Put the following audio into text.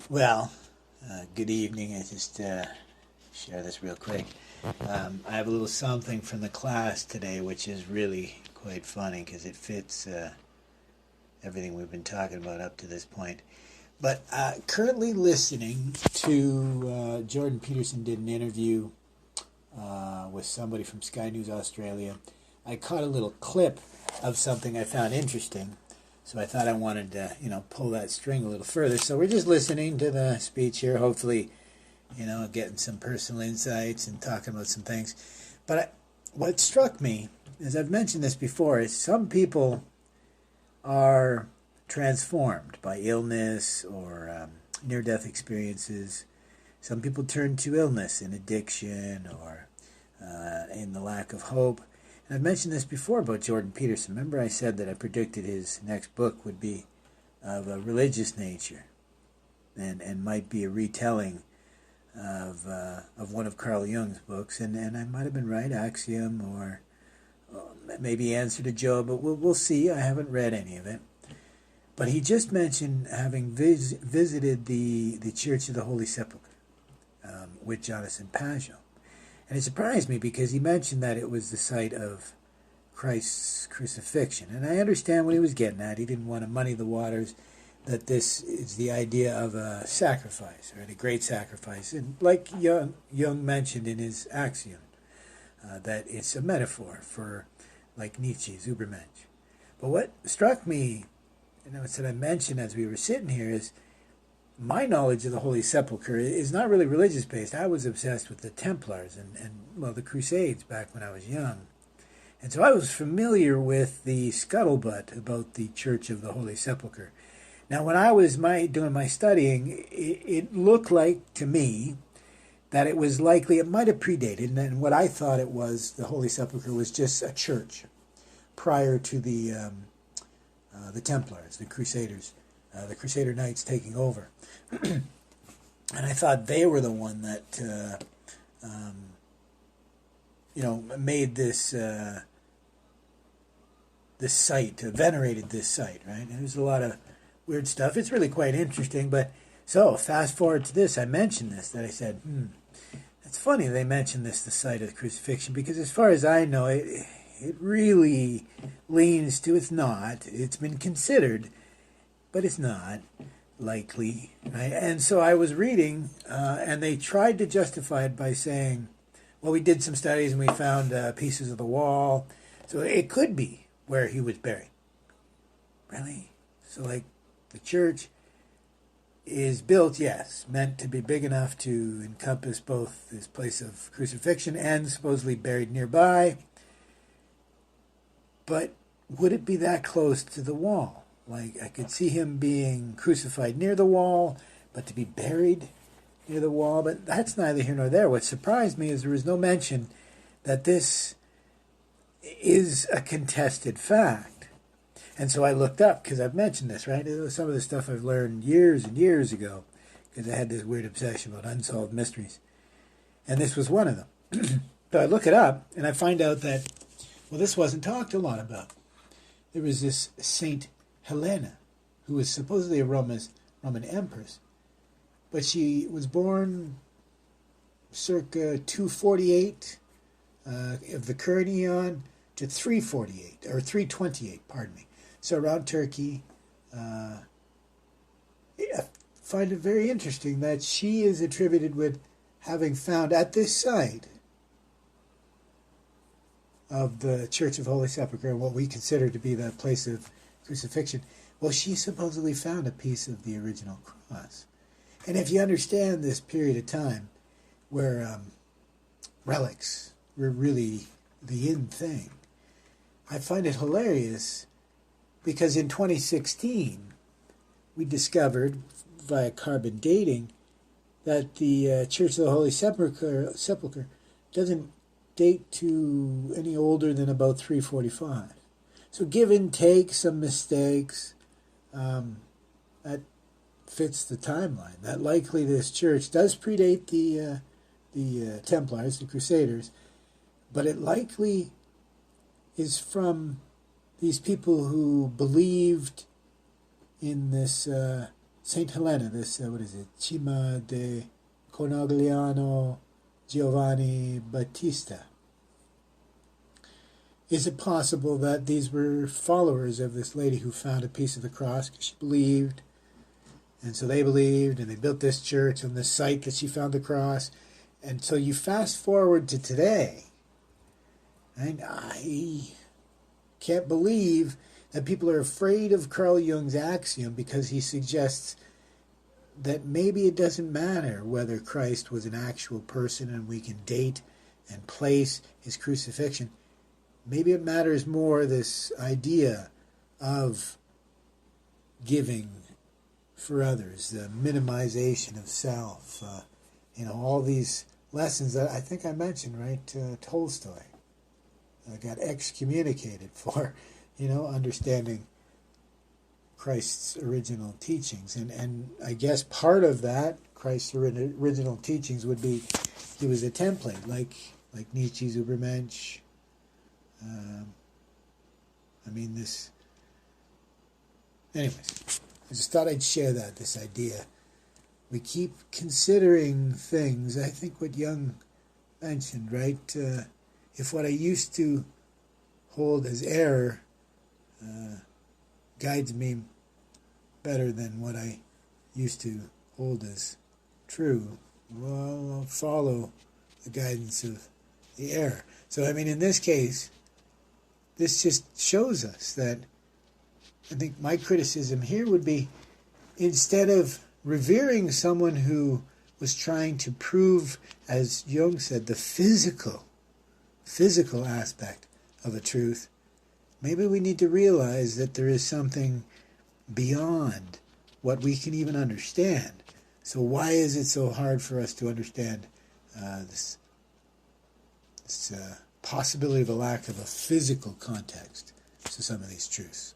Well, good evening. I just share this real quick. I have a little something from the class today, which is really quite funny because it fits everything we've been talking about up to this point. But currently listening to Jordan Peterson did an interview with somebody from Sky News Australia. I caught a little clip of something I found interesting. So I thought I wanted to, pull that string a little further. So we're just listening to the speech here, hopefully, getting some personal insights and talking about some things. But what struck me, as I've mentioned this before, is some people are transformed by illness or near-death experiences. Some people turn to illness in addiction or in the lack of hope. And I've mentioned this before about Jordan Peterson. Remember I said that I predicted his next book would be of a religious nature and might be a retelling of one of Carl Jung's books. And I might have been right, Axiom or maybe Answer to Job, but we'll see. I haven't read any of it. But he just mentioned having visited the Church of the Holy Sepulchre with Jonathan Pageau. And it surprised me because he mentioned that it was the site of Christ's crucifixion. And I understand what he was getting at. He didn't want to muddy the waters, that this is the idea of a sacrifice, right? A great sacrifice. And like Jung mentioned in his Axiom, that it's a metaphor for, like Nietzsche's Übermensch. But what struck me, and what I mentioned as we were sitting here, is my knowledge of the Holy Sepulchre is not really religious-based. I was obsessed with the Templars and the Crusades back when I was young. And so I was familiar with the scuttlebutt about the Church of the Holy Sepulchre. Now, when I was doing my studying, it looked like to me that it was likely, it might have predated, and what I thought it was, the Holy Sepulchre was just a church prior to the Templars, the Crusaders, the Crusader Knights taking over. And I thought they were the one that, made this site, venerated this site, right? And there's a lot of weird stuff. It's really quite interesting. But so fast forward to this, I mentioned this, that I said, it's funny they mentioned this, the site of the crucifixion, because as far as I know, it really leans to it's not. It's been considered, but it's not likely, right? And so I was reading, and they tried to justify it by saying, well, we did some studies and we found pieces of the wall, so it could be where he was buried. Really? So, like, the church is built, yes, meant to be big enough to encompass both this place of crucifixion and supposedly buried nearby, but would it be that close to the wall? Like, I could see him being crucified near the wall, but to be buried near the wall. But that's neither here nor there. What surprised me is there was no mention that this is a contested fact. And so I looked up, because I've mentioned this, right? It was some of the stuff I've learned years and years ago, because I had this weird obsession about unsolved mysteries. And this was one of them. So I look it up, and I find out that, well, this wasn't talked a lot about. There was this Saint Helena, who was supposedly a Roman empress, but she was born circa 248 of the current eon to 348, or 328, pardon me. So around Turkey, I find it very interesting that she is attributed with having found at this site of the Church of Holy Sepulchre, what we consider to be the place of crucifixion, well, she supposedly found a piece of the original cross. And if you understand this period of time where relics were really the in thing, I find it hilarious because in 2016 we discovered via carbon dating that the Church of the Holy Sepulchre doesn't date to any older than about 345. So give and take some mistakes, that fits the timeline. That likely this church does predate the Templars, the Crusaders, but it likely is from these people who believed in this Saint Helena, this, what is it, Cima de Conegliano Giovanni Battista. Is it possible that these were followers of this lady who found a piece of the cross because she believed, and so they believed, and they built this church on this site that she found the cross? And so you fast forward to today, and I can't believe that people are afraid of Carl Jung's axiom because he suggests that maybe it doesn't matter whether Christ was an actual person and we can date and place his crucifixion. Maybe it matters more this idea of giving for others, the minimization of self, all these lessons that I think I mentioned, right? Tolstoy got excommunicated for, understanding Christ's original teachings. And I guess part of that, Christ's original teachings, would be he was a template, like Nietzsche's Übermensch. Anyways, I just thought I'd share this idea. We keep considering things. I think what Jung mentioned, right? If what I used to hold as error guides me better than what I used to hold as true, well, I'll follow the guidance of the error. So, in this case, this just shows us that I think my criticism here would be, instead of revering someone who was trying to prove, as Jung said, the physical aspect of a truth, maybe we need to realize that there is something beyond what we can even understand. So why is it so hard for us to understand this possibility of a lack of a physical context to some of these truths?